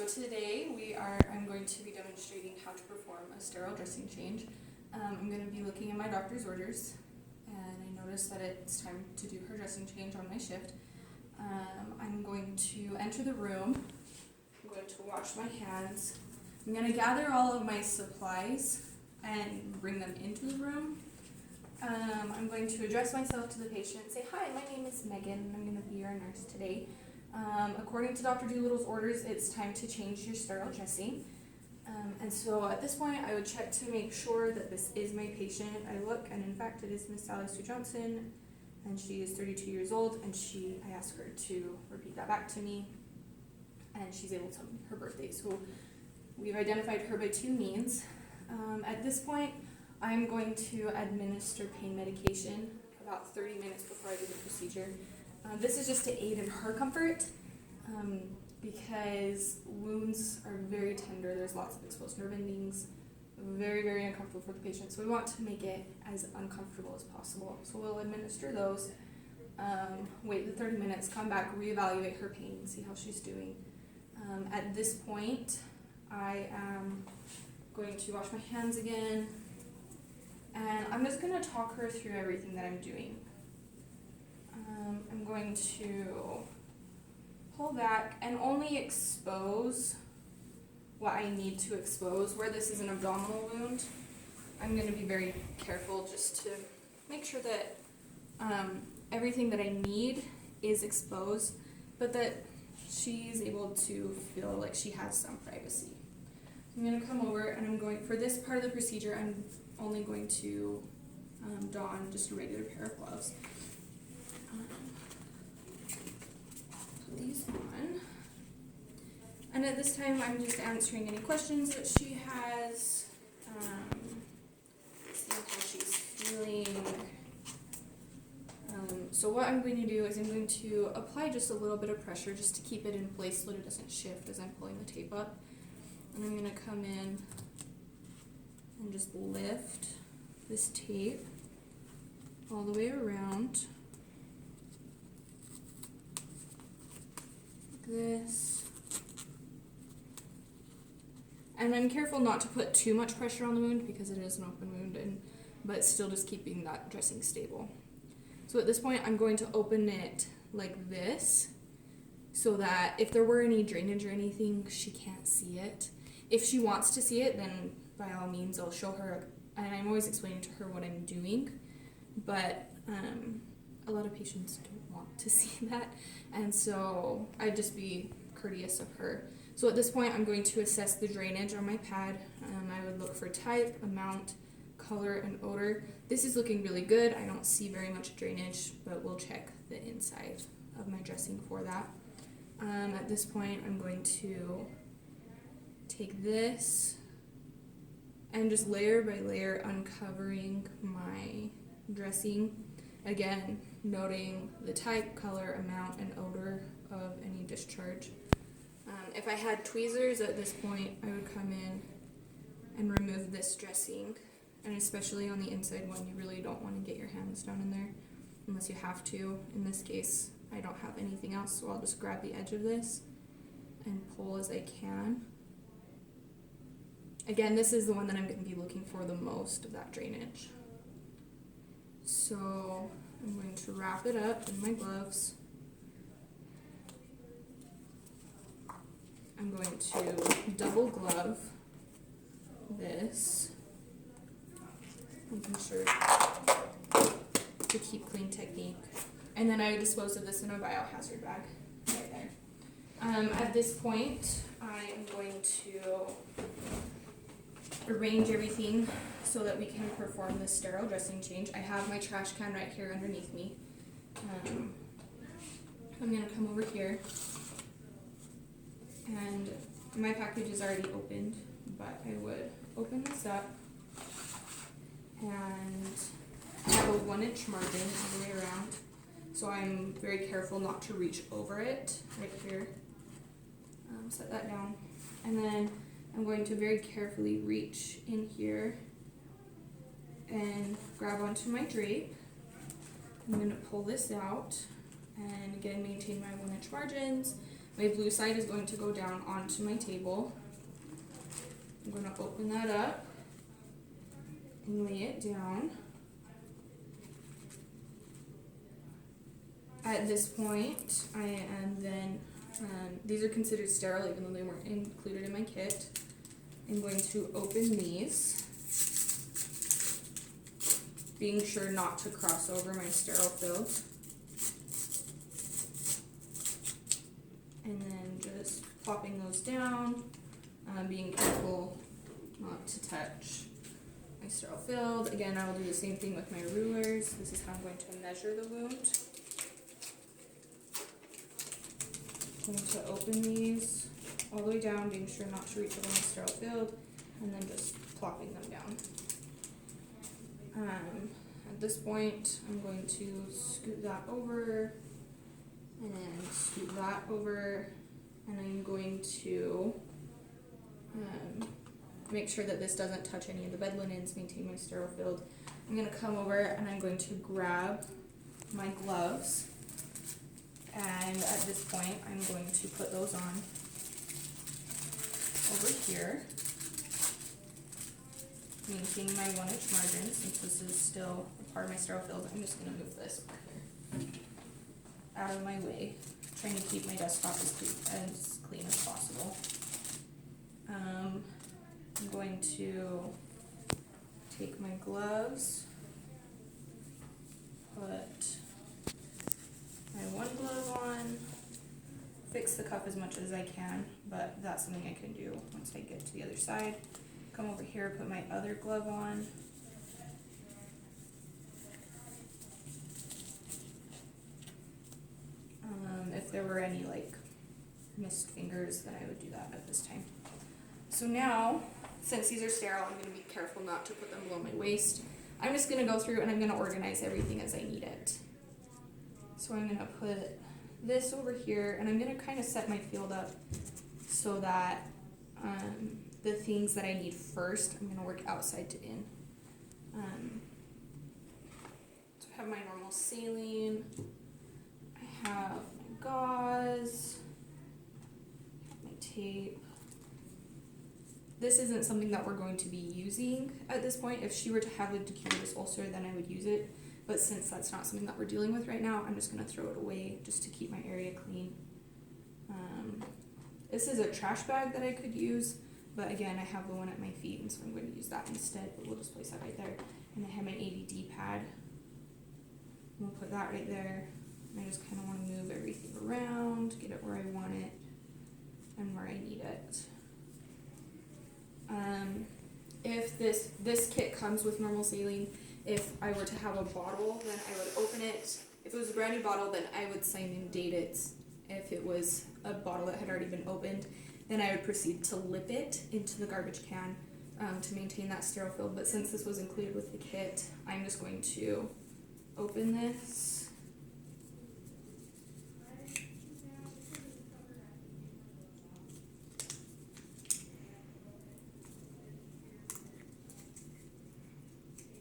today I'm going to be demonstrating how to perform a sterile dressing change. I'm going to be looking at my doctor's orders, and I noticed that it's time to do her dressing change on my shift. I'm going to enter the room. I'm going to wash my hands. I'm going to gather all of my supplies and bring them into the room. I'm going to address myself to the patient and say, "Hi, my name is Megan. I'm going to be your nurse today. According to Dr. Doolittle's orders, it's time to change your sterile dressing." And so at this point, I would check to make sure that this is my patient. I look, and in fact, it is Miss Sally Sue Johnson, and she is 32 years old, and I asked her to repeat that back to me, and she's able to tell me her birthday. So we've identified her by two means. At this point, I'm going to administer pain medication about 30 minutes before I do the procedure. This is just to aid in her comfort, because wounds are very tender. There's lots of exposed nerve endings, very, very uncomfortable for the patient. So we want to make it as uncomfortable as possible. So we'll administer those, wait the 30 minutes, come back, reevaluate her pain, see how she's doing. At this point, I am going to wash my hands again, and I'm just going to talk her through everything that I'm doing. I'm going to pull back and only expose what I need to expose. Where this is an abdominal wound, I'm going to be very careful just to make sure that everything that I need is exposed, but that she's able to feel like she has some privacy. I'm going to come over, and for this part of the procedure, I'm only going to don just a regular pair of gloves. Put these on. And at this time, I'm just answering any questions that she has, seeing how she's feeling. So what I'm going to do is I'm going to apply just a little bit of pressure just to keep it in place so that it doesn't shift as I'm pulling the tape up. And I'm going to come in and just lift this tape all the way around, like this. And I'm careful not to put too much pressure on the wound because it is an open wound, but still just keeping that dressing stable. So at this point, I'm going to open it like this so that if there were any drainage or anything, she can't see it. If she wants to see it, then by all means, I'll show her, and I'm always explaining to her what I'm doing, but a lot of patients don't want to see that, and so I'd just be courteous of her. So at this point, I'm going to assess the drainage on my pad. I would look for type, amount, color, and odor. This is looking really good. I don't see very much drainage, but we'll check the inside of my dressing for that. At this point, I'm going to take this and just layer by layer uncovering my dressing. Again, noting the type, color, amount, and odor of any discharge. If I had tweezers at this point, I would come in and remove this dressing. And especially on the inside one, you really don't want to get your hands down in there unless you have to. In this case, I don't have anything else, so I'll just grab the edge of this and pull as I can. Again, this is the one that I'm going to be looking for the most of that drainage. So I'm going to wrap it up in my gloves. I'm going to double glove this, making sure to keep clean technique. And then I would dispose of this in a biohazard bag right there. At this point, I am going to arrange everything so that we can perform this sterile dressing change. I have my trash can right here underneath me. I'm going to come over here, and my package is already opened, but I would open this up, and I have a 1-inch margin all the way around, so I'm very careful not to reach over it right here. Set that down, and then I'm going to very carefully reach in here and grab onto my drape. I'm going to pull this out and again maintain my 1-inch margins. My blue side is going to go down onto my table. I'm going to open that up and lay it down. At this point, I am then, these are considered sterile even though they weren't included in my kit. I'm going to open these, being sure not to cross over my sterile filled. And then just plopping those down, being careful not to touch my sterile filled. Again, I will do the same thing with my rulers. This is how I'm going to measure the wound. I'm going to open these all the way down, being sure not to reach over my sterile filled, and then just plopping them down. At this point, I'm going to scoot that over, and then scoot that over, and I'm going to make sure that this doesn't touch any of the bed linens, maintain my sterile filled. I'm going to come over and I'm going to grab my gloves, and at this point I'm going to put those on over here, maintaining my 1-inch margin since this is still a part of my sterile filled. I'm just going to move this over here out of my way, trying to keep my desktop as clean as possible. I'm going to take my gloves, put my one glove on, fix the cuff as much as I can, but that's something I can do once I get to the other side. Come over here, put my other glove on. If there were any like missed fingers, then I would do that at this time. So now, since these are sterile, I'm going to be careful not to put them below my waist. I'm just going to go through and I'm going to organize everything as I need it. So I'm going to put this over here, and I'm going to kind of set my field up so that the things that I need first, I'm going to work outside to in. So I have my normal saline, I have my gauze, I have my tape. This isn't something that we're going to be using at this point. If she were to have a decubitus ulcer, then I would use it. But since that's not something that we're dealing with right now, I'm just going to throw it away just to keep my area clean. This is a trash bag that I could use, but again, I have the one at my feet, and so I'm going to use that instead, but we'll just place that right there. And I have my AVD pad. We'll put that right there. And I just kind of want to move everything around, get it where I want it, and where I need it. If this kit comes with normal saline, if I were to have a bottle, then I would open it. If it was a brand new bottle, then I would sign and date it. If it was a bottle that had already been opened, then I would proceed to lip it into the garbage can to maintain that sterile fill. But since this was included with the kit, I'm just going to open this.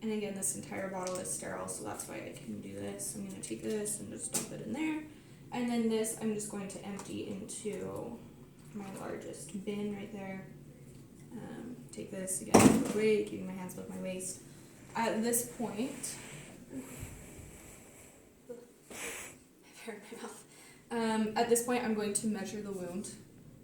And again, this entire bottle is sterile, so that's why I can do this. I'm going to take this and just dump it in there. And then this, I'm just going to empty into my largest bin right there. Take this, again, out of the way, keeping my hands above my waist. At this point, at this point, I'm going to measure the wound.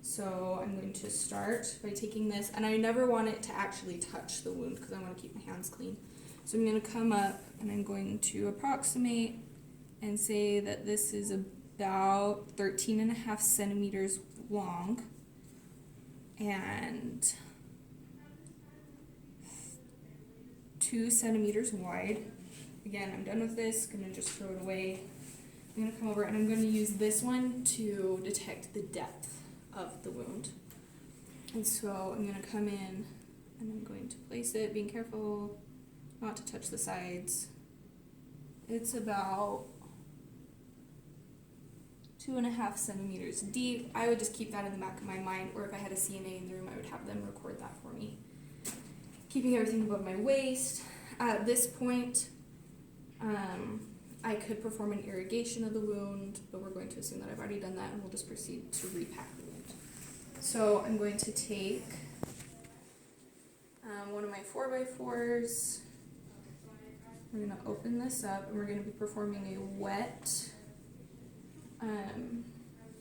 So I'm going to start by taking this, and I never want it to actually touch the wound because I want to keep my hands clean. So I'm going to come up and I'm going to approximate and say that this is about 13.5 centimeters long and 2 centimeters wide. Again, I'm done with this, going to just throw it away. I'm going to come over and I'm going to use this one to detect the depth of the wound. And so I'm going to come in and I'm going to place it, being careful not to touch the sides. It's about 2.5 centimeters deep. I would just keep that in the back of my mind, or if I had a CNA in the room, I would have them record that for me. Keeping everything above my waist. At this point, I could perform an irrigation of the wound, but we're going to assume that I've already done that, and we'll just proceed to repack the wound. So I'm going to take one of my 4x4s. We're going to open this up, and we're going to be performing a wet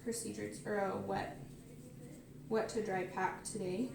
procedure, or a wet to dry pack today.